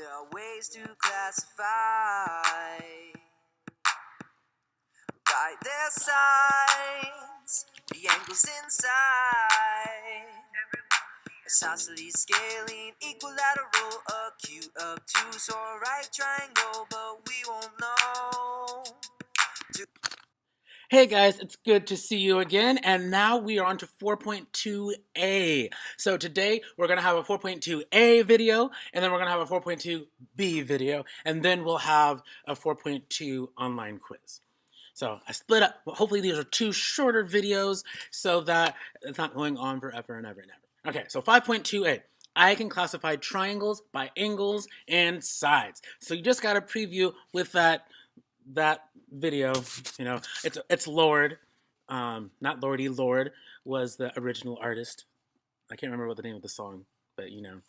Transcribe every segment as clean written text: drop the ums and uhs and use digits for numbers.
There are ways to classify by their sides, the angles inside. Isosceles, scalene, equilateral, acute, obtuse, or right triangle, but we won't know. Hey guys, it's good to see you again, and now we are on to 4.2a. So today we're going to have a 4.2a video, and then we're going to have a 4.2b video, and then we'll have a 4.2 online quiz. So I split up. Hopefully these are two shorter videos so that it's not going on forever and ever and ever. Okay, so 5.2a. I can classify triangles by angles and sides. So you just got a preview with that video. You know, it's Lord, not Lordy. Lord was the original artist. I can't remember what the name of the song, but you know,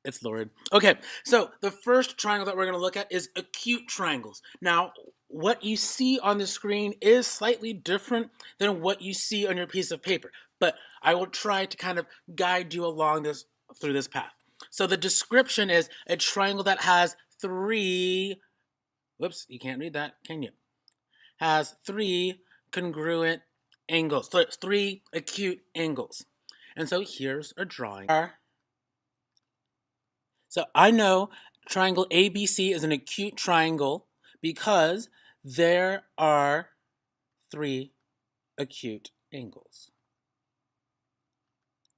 it's Lord. Okay, so the first triangle that we're going to look at is acute triangles. Now, what you see on the screen is slightly different than what you see on your piece of paper, but I will try to kind of guide you along through this path. So the description is a triangle that has three, whoops, you can't read that, can you? Has three congruent angles. So it's three acute angles. And so here's a drawing. So I know triangle ABC is an acute triangle because there are three acute angles.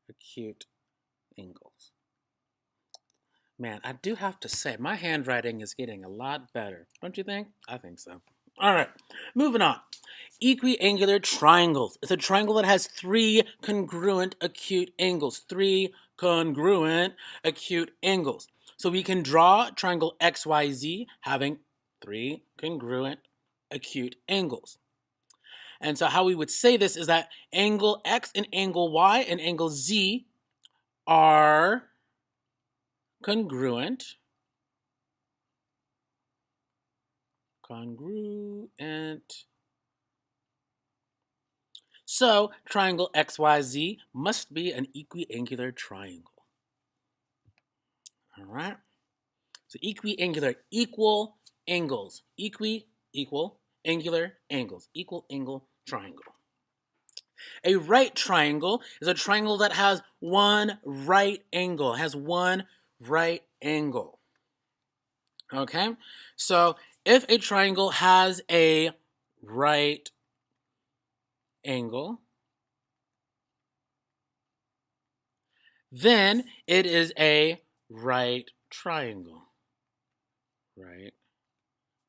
Acute angles. Man, I do have to say, my handwriting is getting a lot better. Don't you think? I think so. All right, moving on. Equiangular triangles. It's a triangle that has three congruent acute angles. Three congruent acute angles. So we can draw triangle XYZ having three congruent acute angles. And so how we would say this is that angle X and angle Y and angle Z are congruent. So triangle XYZ must be an equiangular triangle. All right. So equiangular, equal angles. Equal angular angles. Equal angle triangle. A right triangle is a triangle that has one right angle. Has one right angle. Okay. So if a triangle has a right angle, then it is a right triangle. Right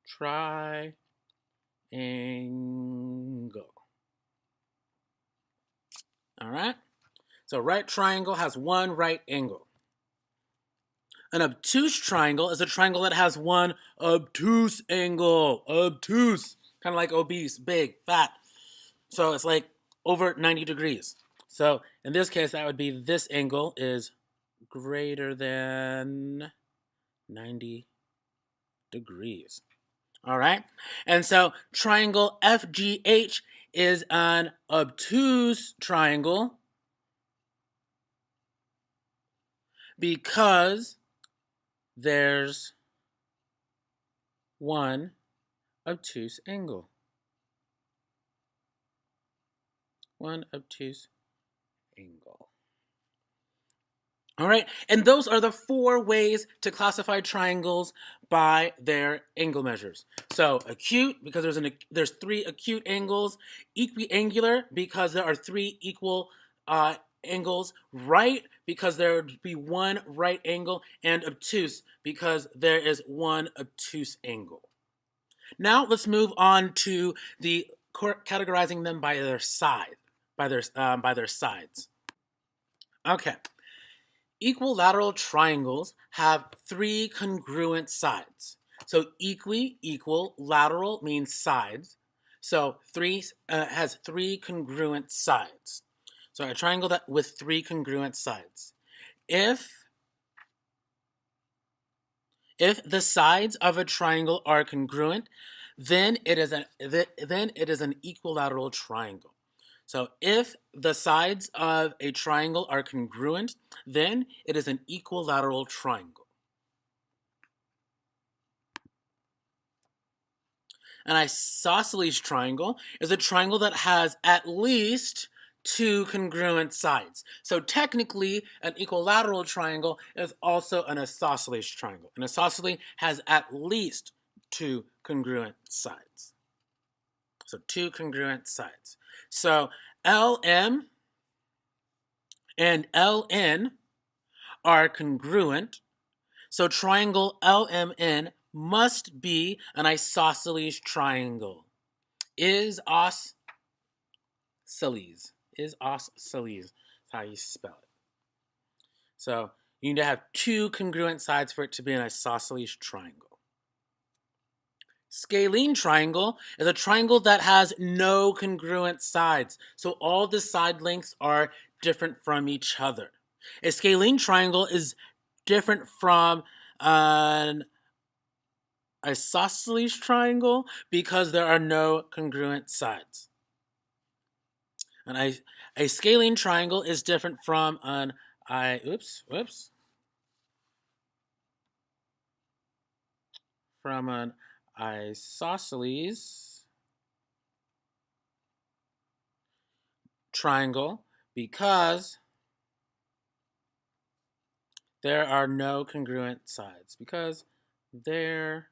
triangle. All right? So right triangle has one right angle. An obtuse triangle is a triangle that has one obtuse angle. Obtuse. Kind of like obese, big, fat. So it's like over 90 degrees. So in this case, that would be this angle is greater than 90 degrees. All right? And so triangle FGH is an obtuse triangle because there's one obtuse angle. One obtuse angle. All right, and those are the four ways to classify triangles by their angle measures. So acute, because there's three acute angles. Equiangular, because there are three equal angles. Right, because there would be one right angle. And obtuse, because there is one obtuse angle. Now let's move on to the categorizing them by their side, by their sides. Okay. Equilateral triangles have three congruent sides. So equal, lateral means sides. So has three congruent sides. So a triangle with three congruent sides. If the sides of a triangle are congruent, then it is an equilateral triangle. So if the sides of a triangle are congruent, then it is an equilateral triangle. An isosceles triangle is a triangle that has at least two congruent sides. So technically, an equilateral triangle is also an isosceles triangle. An isosceles has at least two congruent sides. So two congruent sides. So LM and LN are congruent. So triangle LMN must be an isosceles triangle. Isosceles. Isosceles is how you spell it. So you need to have two congruent sides for it to be an isosceles triangle. Scalene triangle is a triangle that has no congruent sides. So all the side lengths are different from each other. A scalene triangle is different from an isosceles triangle because there are no congruent sides. A scalene triangle is different from an from an isosceles triangle because there are no congruent sides. Because there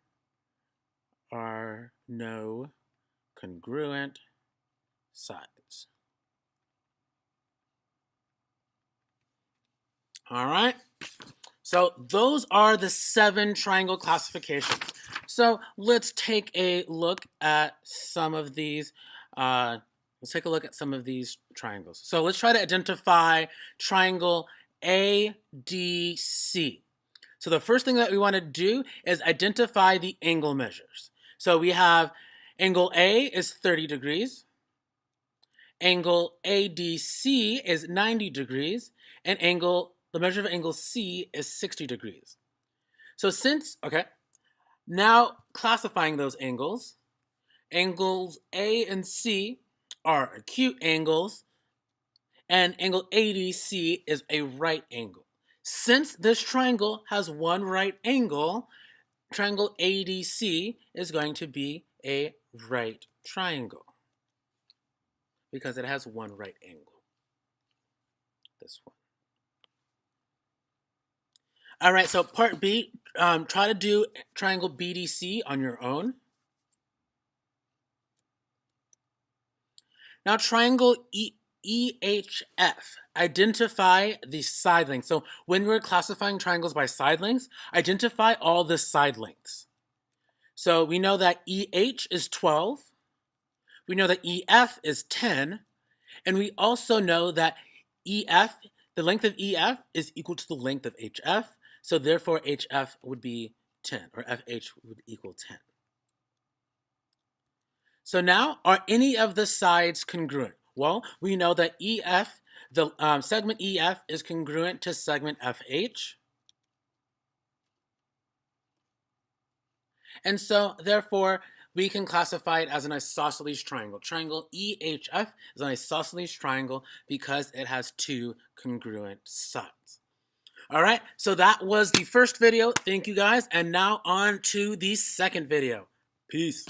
are no congruent sides. All right. So those are the 7 triangle classifications. So let's take a look at some of these. Let's take a look at some of these triangles. So let's try to identify triangle ADC. So the first thing that we want to do is identify the angle measures. So we have angle A is 30 degrees. Angle ADC is 90 degrees. And the measure of angle C is 60 degrees. So now classifying those angles, angles A and C are acute angles, and angle ADC is a right angle. Since this triangle has one right angle, triangle ADC is going to be a right triangle because it has one right angle. This one. All right, so part B, try to do triangle BDC on your own. Now triangle EHF, identify the side lengths. So when we're classifying triangles by side lengths, identify all the side lengths. So we know that EH is 12. We know that EF is 10. And we also know that the length of EF is equal to the length of HF. So therefore HF would be 10, or FH would equal 10. So now, are any of the sides congruent? Well, we know that the segment EF is congruent to segment FH. And so, therefore, we can classify it as an isosceles triangle. Triangle EHF is an isosceles triangle because it has two congruent sides. All right, so that was the first video. Thank you guys. And now on to the second video. Peace.